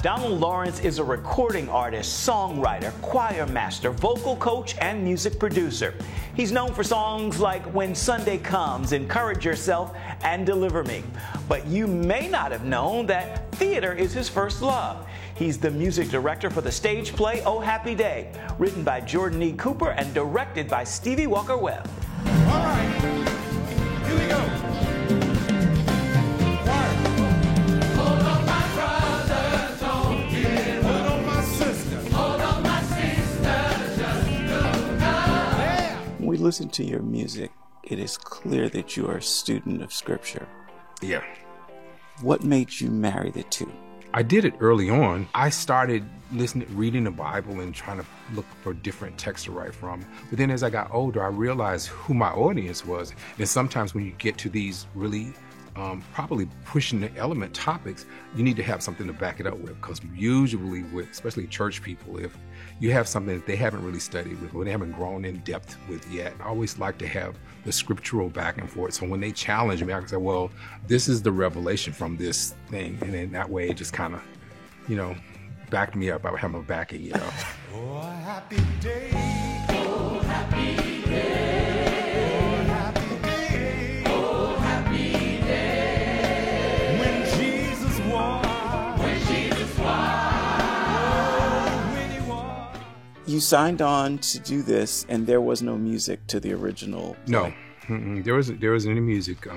Donald Lawrence is a recording artist, songwriter, choir master, vocal coach, and music producer. He's known for songs like When Sunday Comes, Encourage Yourself, and Deliver Me. But you may not have known that theater is his first love. He's the music director for the stage play Oh Happy Day, written by Jordan E. Cooper and directed by Stevie Walker-Webb. All right, here we go. When we listen to your music, it is clear that you are a student of Scripture. Yeah. What made you marry the two? I did it early on. I started reading the Bible and trying to look for different texts to write from. But then as I got older, I realized who my audience was. And sometimes when you get to these really probably pushing the element topics, you need to have something to back it up with. Because usually with, especially church people, if you have something that they haven't really studied with or they haven't grown in depth with yet, I always like to have the scriptural back and forth. So when they challenge me, I can say, well, this is the revelation from this thing. And then that way it just kind of, backed me up. I would have my backing, Oh, happy day. Oh, happy day. You signed on to do this, and there was no music to the original play. No, there wasn't any music.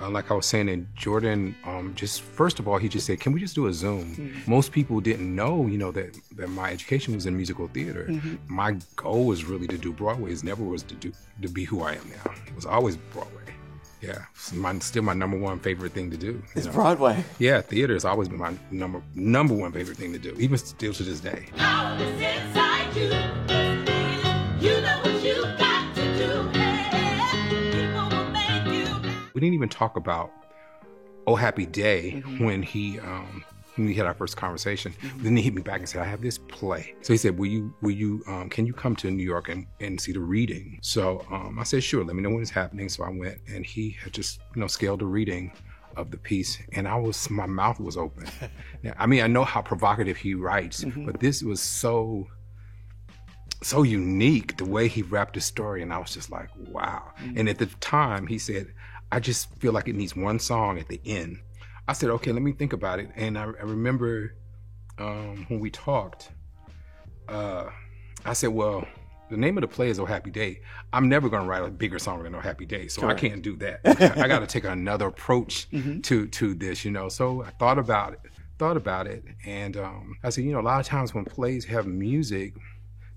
Like I was saying, and Jordan, just first of all, he just said, "Can we just do a Zoom?" Mm-hmm. Most people didn't know, that my education was in musical theater. Mm-hmm. My goal was really to do Broadway. It never was to be who I am now. It was always Broadway. Yeah, it's still my number one favorite thing to do. It's Broadway. Yeah, theater has always been my number one favorite thing to do, even still to this day. Power is inside you. You know what you got to do. People will make you. We didn't even talk about Oh Happy Day when we had our first conversation. Then he hit me back and said, I have this play. So he said, can you come to New York and see the reading? So I said, sure, let me know when it's happening. So I went, and he had just, scaled the reading of the piece, and my mouth was open. Now, I know how provocative he writes, but this was so unique, the way he wrapped his story, and I was just like, wow. And at the time, he said, I just feel like it needs one song at the end. I said, okay, let me think about it. And I remember when we talked, I said, well, the name of the play is Oh Happy Day. I'm never going to write a bigger song than Oh Happy Day, so I can't do that. I got to take another approach to this, So I thought about it, and I said, a lot of times when plays have music,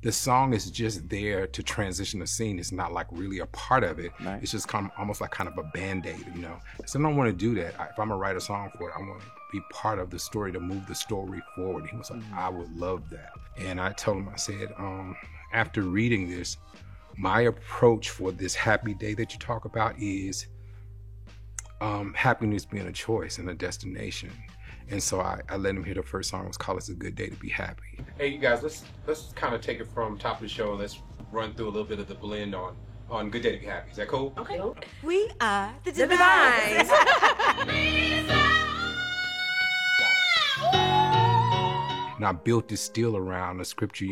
the song is just there to transition the scene. It's not like really a part of it. Right. It's just almost like kind of a Band-Aid, So I don't want to do that. If I'm gonna write a song for it, I want to be part of the story to move the story forward. He was like, I would love that. And I told him, I said, after reading this, my approach for this happy day that you talk about is happiness being a choice and a destination. And so I let him hear the first song. It was called It's a Good Day to Be Happy. Hey, you guys, let's kind of take it from top of the show and let's run through a little bit of the blend on Good Day to Be Happy. Is that cool? Okay. We are the Divines. And I built this still around the scripture,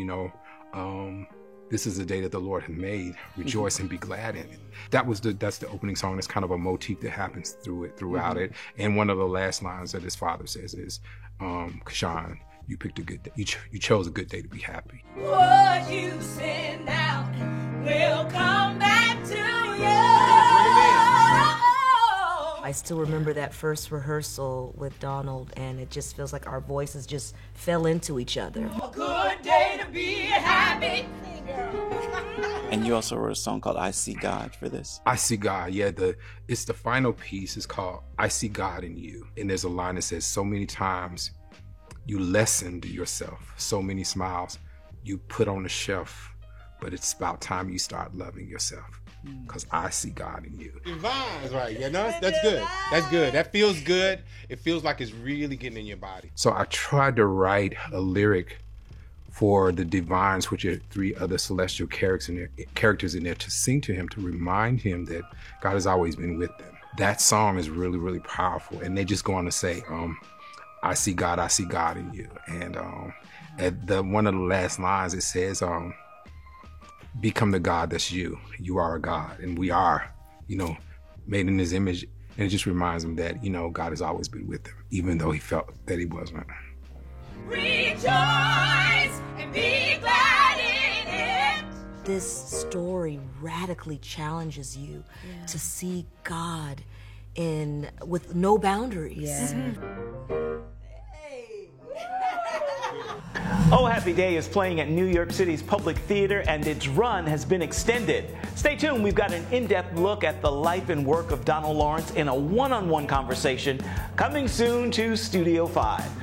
this is the day that the Lord has made. Rejoice and be glad in it. That's the opening song. That's kind of a motif that happens throughout it. And one of the last lines that his father says is, Kashan, you picked a good day. You chose a good day to be happy. What you send out will come back to you. I still remember that first rehearsal with Donald, and it just feels like our voices just fell into each other. A good day to be happy. And you also wrote a song called I See God for this. I See God, yeah. It's the final piece. It's called I See God in You. And there's a line that says, so many times you lessened yourself, so many smiles you put on the shelf, but it's about time you start loving yourself. Because I see God in you. Divines, right? That's good. That's good. That feels good. It feels like it's really getting in your body. So I tried to write a lyric for the divines, which are three other celestial characters in there, to sing to him, to remind him that God has always been with them. That song is really, really powerful. And they just go on to say, I see God in you. And at one of the last lines, it says, become the God that's you. You are a God, and we are, made in his image. And it just reminds him that, God has always been with him, even though he felt that he wasn't. Rejoice and be glad in it. This story radically challenges you to see God with no boundaries. Yeah. Oh Happy Day is playing at New York City's Public Theater, and its run has been extended. Stay tuned. We've got an in-depth look at the life and work of Donald Lawrence in a one-on-one conversation coming soon to Studio 5.